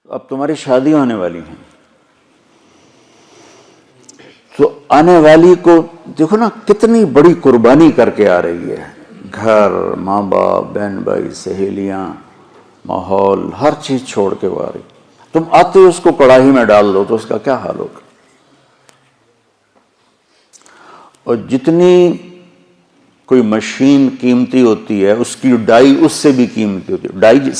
اب تمہاری شادی ہونے والی ہیں، تو آنے والی کو دیکھو نا کتنی بڑی قربانی کر کے آ رہی ہے، گھر، ماں باپ، بہن بھائی، سہیلیاں، ماحول، ہر چیز چھوڑ کے وہ آ رہی. تم آتے ہی اس کو کڑاہی میں ڈال دو تو اس کا کیا حال ہوگا. اور جتنی کوئی مشین قیمتی ہوتی ہے اس کی ڈائی اس سے بھی قیمتی ہوتی ہے. ڈائی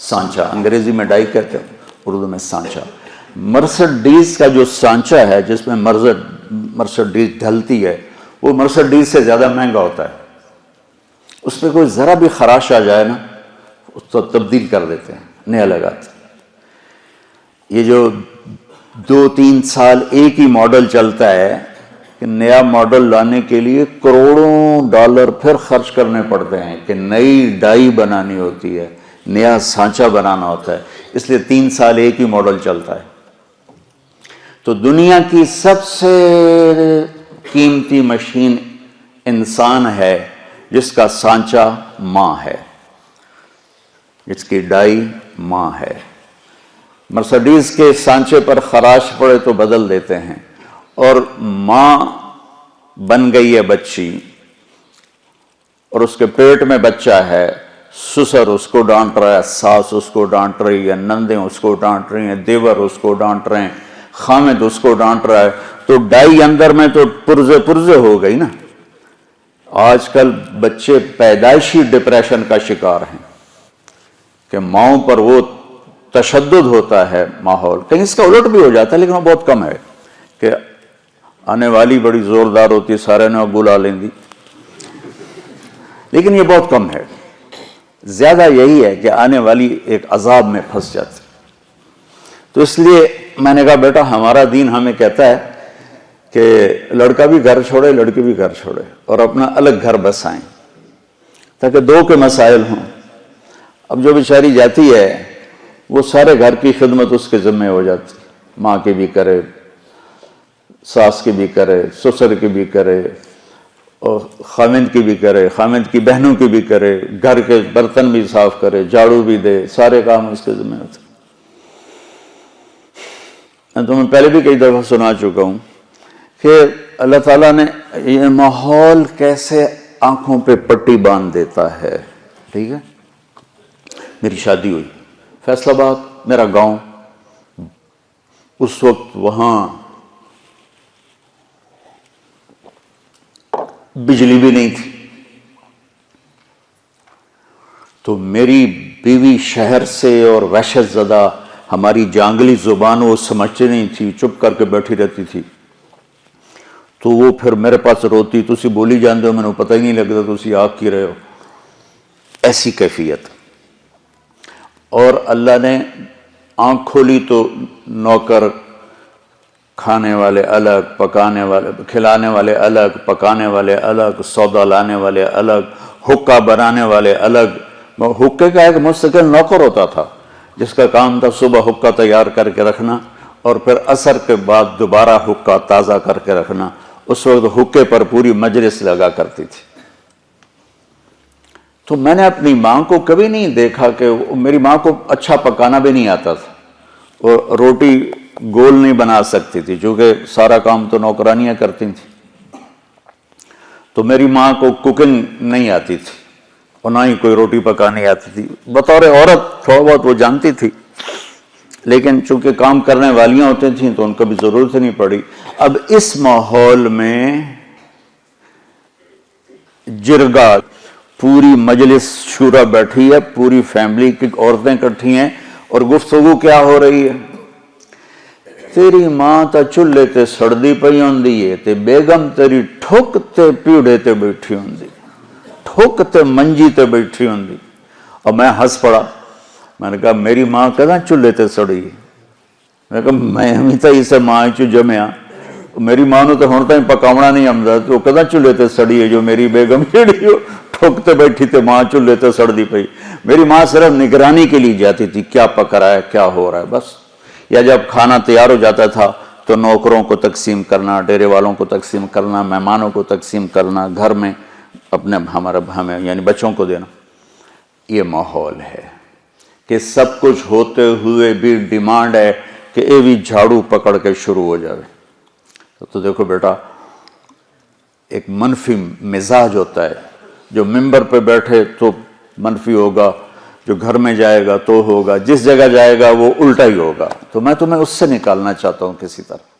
سانچہ انگریزی میں ڈائی کہتے ہیں، اردو میں سانچہ. مرسڈیز کا جو سانچہ ہے جس میں مرسڈیز ڈھلتی ہے وہ مرسڈیز سے زیادہ مہنگا ہوتا ہے. اس پہ کوئی ذرا بھی خراش آ جائے نا اس کو تبدیل کر دیتے ہیں، نیا لگاتے ہیں. یہ جو 2-3 سال ایک ہی ماڈل چلتا ہے کہ نیا ماڈل لانے کے لیے کروڑوں ڈالر پھر خرچ کرنے پڑتے ہیں کہ نئی ڈائی بنانی ہوتی ہے، نیا سانچہ بنانا ہوتا ہے. اس لیے 3 سال ایک ہی ماڈل چلتا ہے. تو دنیا کی سب سے قیمتی مشین انسان ہے جس کا سانچہ ماں ہے، جس کی ڈائی ماں ہے. مرسڈیز کے سانچے پر خراش پڑے تو بدل دیتے ہیں، اور ماں بن گئی ہے بچی اور اس کے پیٹ میں بچہ ہے. سسر اس کو ڈانٹ رہا ہے، ساس اس کو ڈانٹ رہی ہے، نندیں اس کو ڈانٹ رہی ہیں، دیور اس کو ڈانٹ رہے ہیں، خامد اس کو ڈانٹ رہا ہے. تو ڈائی اندر میں تو پرزے ہو گئی نا. آج کل بچے پیدائشی ڈپریشن کا شکار ہیں کہ ماؤں پر وہ تشدد ہوتا ہے ماحول. کہیں اس کا الٹ بھی ہو جاتا ہے لیکن وہ بہت کم ہے کہ آنے والی بڑی زوردار ہوتی ہے سارے نے بلا لیں دی، لیکن یہ بہت کم ہے. زیادہ یہی ہے کہ آنے والی ایک عذاب میں پھنس جاتی. تو اس لیے میں نے کہا بیٹا ہمارا دین ہمیں کہتا ہے کہ لڑکا بھی گھر چھوڑے لڑکی بھی گھر چھوڑے اور اپنا الگ گھر بسائیں تاکہ 2 کے مسائل ہوں. اب جو بیچاری جاتی ہے وہ سارے گھر کی خدمت اس کے ذمہ ہو جاتی، ماں کی بھی کرے، ساس کی بھی کرے، سسر کی بھی کرے، اور خامند کی بھی کرے، خامند کی بہنوں کی بھی کرے، گھر کے برتن بھی صاف کرے، جھاڑو بھی دے، سارے کام اس کے ذمہ ہوتے. میں تمہیں پہلے بھی کئی دفعہ سنا چکا ہوں کہ اللہ تعالیٰ نے یہ ماحول کیسے آنکھوں پہ پٹی باندھ دیتا ہے. ٹھیک ہے، میری شادی ہوئی فیصل آباد، میرا گاؤں. اس وقت وہاں بجلی بھی نہیں تھی، تو میری بیوی شہر سے اور وحشت زدہ ہماری جانگلی زبان وہ سمجھتے نہیں تھی، چپ کر کے بیٹھی رہتی تھی. تو وہ پھر میرے پاس روتی، تسی بولی جان دو، میں نے پتہ ہی نہیں لگتا تسی آگ کی رہے ہو. ایسی کیفیت. اور اللہ نے آنکھ کھولی تو نوکر، کھانے والے الگ، پکانے والے، کھلانے والے الگ، پکانے والے الگ، سودا لانے والے الگ، حکا بنانے والے الگ. حکے کا ایک مستقل نوکر ہوتا تھا جس کا کام تھا صبح حکا تیار کر کے رکھنا اور پھر عصر کے بعد دوبارہ حکا تازہ کر کے رکھنا. اس وقت حکے پر پوری مجلس لگا کرتی تھی. تو میں نے اپنی ماں کو کبھی نہیں دیکھا کہ میری ماں کو اچھا پکانا بھی نہیں آتا تھا اور روٹی گول نہیں بنا سکتی تھی چونکہ سارا کام تو نوکرانیاں کرتی تھیں. تو میری ماں کو کوکنگ نہیں آتی تھی اور نہ ہی کوئی روٹی پکانی آتی تھی. بطور عورت تھوڑا بہت وہ جانتی تھی لیکن چونکہ کام کرنے والیاں ہوتی تھیں تو ان کو بھی ضرورت نہیں پڑی. اب اس ماحول میں جرگا، پوری مجلس شورا بیٹھی ہے، پوری فیملی کی عورتیں اکٹھی ہیں اور گفتگو کیا ہو رہی ہے؟ تیری ماں تا چولہے تے سڑدی پئی ہوندی ہے تے بیگم تیری ٹھک تے پیڑے تے بیٹھی ہوندی، ٹھک تے منجی تے بیٹھی ہوندی. اور میں ہنس پڑا. میں نے کہا میری ماں کداں چولہے تے سڑی؟ میں نے کہا میں ہمیں تا اسے ماں چو جمیا، میری ماں نو تے ہن تائیں پکاونا نہیں آمدا، تو کداں چولہے تے سڑی ہے جو میری بیگم جڑی ہو ٹھک تے بیٹھی تے ماں چولہے تے سڑدی پئی. میری ماں صرف نگرانی کے لیے جاتی تھی کیا پک رہا ہے کیا ہو رہا ہے بس. یا جب کھانا تیار ہو جاتا تھا تو نوکروں کو تقسیم کرنا، ڈیرے والوں کو تقسیم کرنا، مہمانوں کو تقسیم کرنا، گھر میں اپنے ہمیں یعنی بچوں کو دینا. یہ ماحول ہے کہ سب کچھ ہوتے ہوئے بھی ڈیمانڈ ہے کہ اے بھی جھاڑو پکڑ کے شروع ہو جائے. تو دیکھو بیٹا، ایک منفی مزاج ہوتا ہے، جو ممبر پہ بیٹھے تو منفی ہوگا، جو گھر میں جائے گا تو ہوگا، جس جگہ جائے گا وہ الٹا ہی ہوگا. تو میں تمہیں اس سے نکالنا چاہتا ہوں کسی طرح.